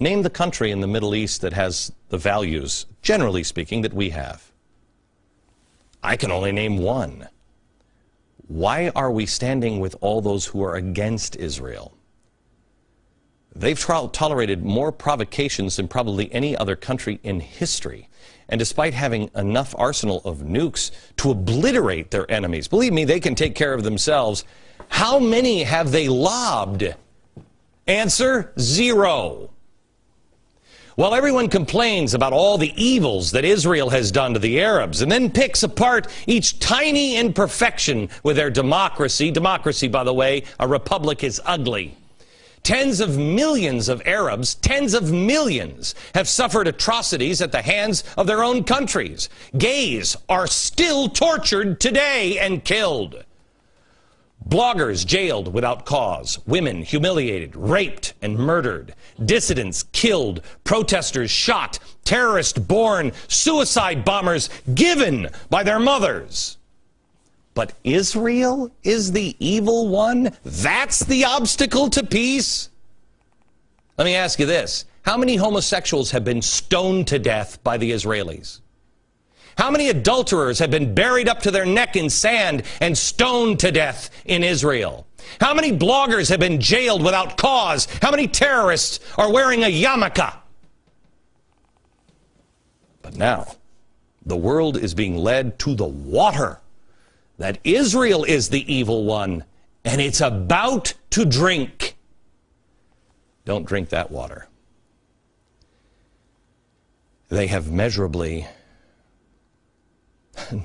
Name the country in the Middle East that has the values, generally speaking, that we have. I can only name one. Why are we standing with all those who are against Israel? They've tolerated more provocations than probably any other country in history. And despite having enough arsenal of nukes to obliterate their enemies, believe me, they can take care of themselves. How many have they lobbed? Answer, 0. While everyone complains about all the evils that Israel has done to the Arabs and then picks apart each tiny imperfection with their democracy, by the way, a republic is ugly. Tens of millions of Arabs, tens of millions, have suffered atrocities at the hands of their own countries. Gays are still tortured today and killed. Bloggers jailed without cause, women humiliated, raped, and murdered, dissidents killed, protesters shot, terrorists born, suicide bombers given by their mothers. But Israel is the evil one? That's the obstacle to peace? Let me ask you this. How many homosexuals have been stoned to death by the Israelis? How many adulterers have been buried up to their neck in sand and stoned to death in Israel? How many bloggers have been jailed without cause? How many terrorists are wearing a yarmulke? But now, the world is being led to the water. That Israel is the evil one, and it's about to drink. Don't drink that water. They have measurably,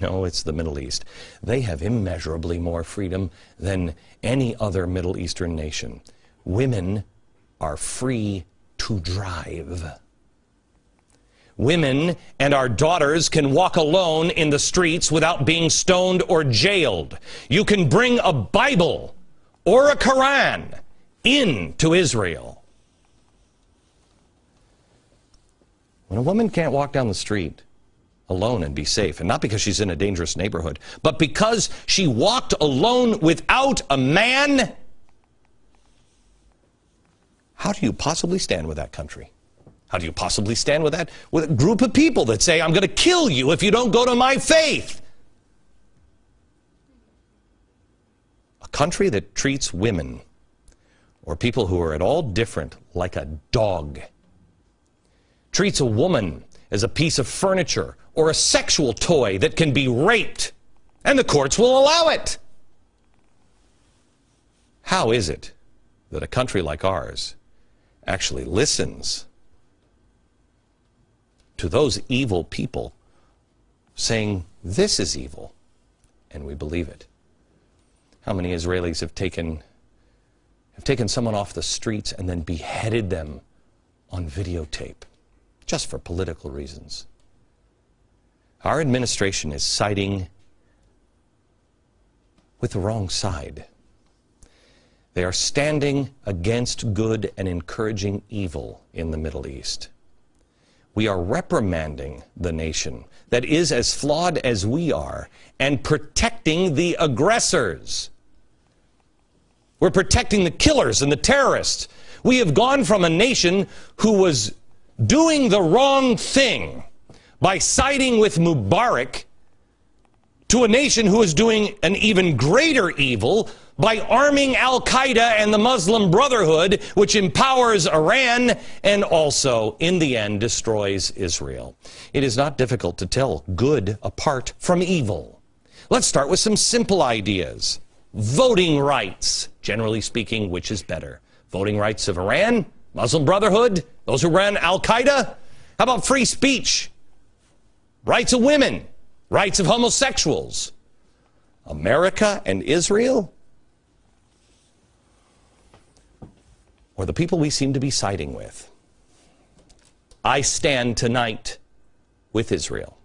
no, it's the Middle East. They have immeasurably more freedom than any other Middle Eastern nation. Women are free to drive. Women and our daughters can walk alone in the streets without being stoned or jailed. You can bring a Bible or a Quran into Israel. When a woman can't walk down the street alone and be safe, and not because she's in a dangerous neighborhood, but because she walked alone without a man, how do you possibly stand with that country? How do you possibly stand with that? With a group of people that say, I'm going to kill you if you don't go to my faith. A country that treats women or people who are at all different like a dog. Treats a woman as a piece of furniture or a sexual toy that can be raped, and the courts will allow it. How is it that a country like ours actually listens to those evil people saying this is evil, and we believe it? How many Israelis have taken someone off the streets and then beheaded them on videotape just for political reasons? Our administration is siding with the wrong side. They are standing against good and encouraging evil in the Middle East. We are reprimanding the nation that is as flawed as we are and protecting the aggressors. We're protecting the killers and the terrorists. We have gone from a nation who was doing the wrong thing by siding with Mubarak to a nation who is doing an even greater evil by arming Al-Qaeda and the Muslim Brotherhood, which empowers Iran and also, in the end, destroys Israel. It is not difficult to tell good apart from evil. Let's start with some simple ideas. Voting rights. Generally speaking, which is better? Voting rights of Iran, Muslim Brotherhood, those who ran Al-Qaeda? How about free speech? Rights of women, rights of homosexuals. America and Israel? Or the people we seem to be siding with? I stand tonight with Israel.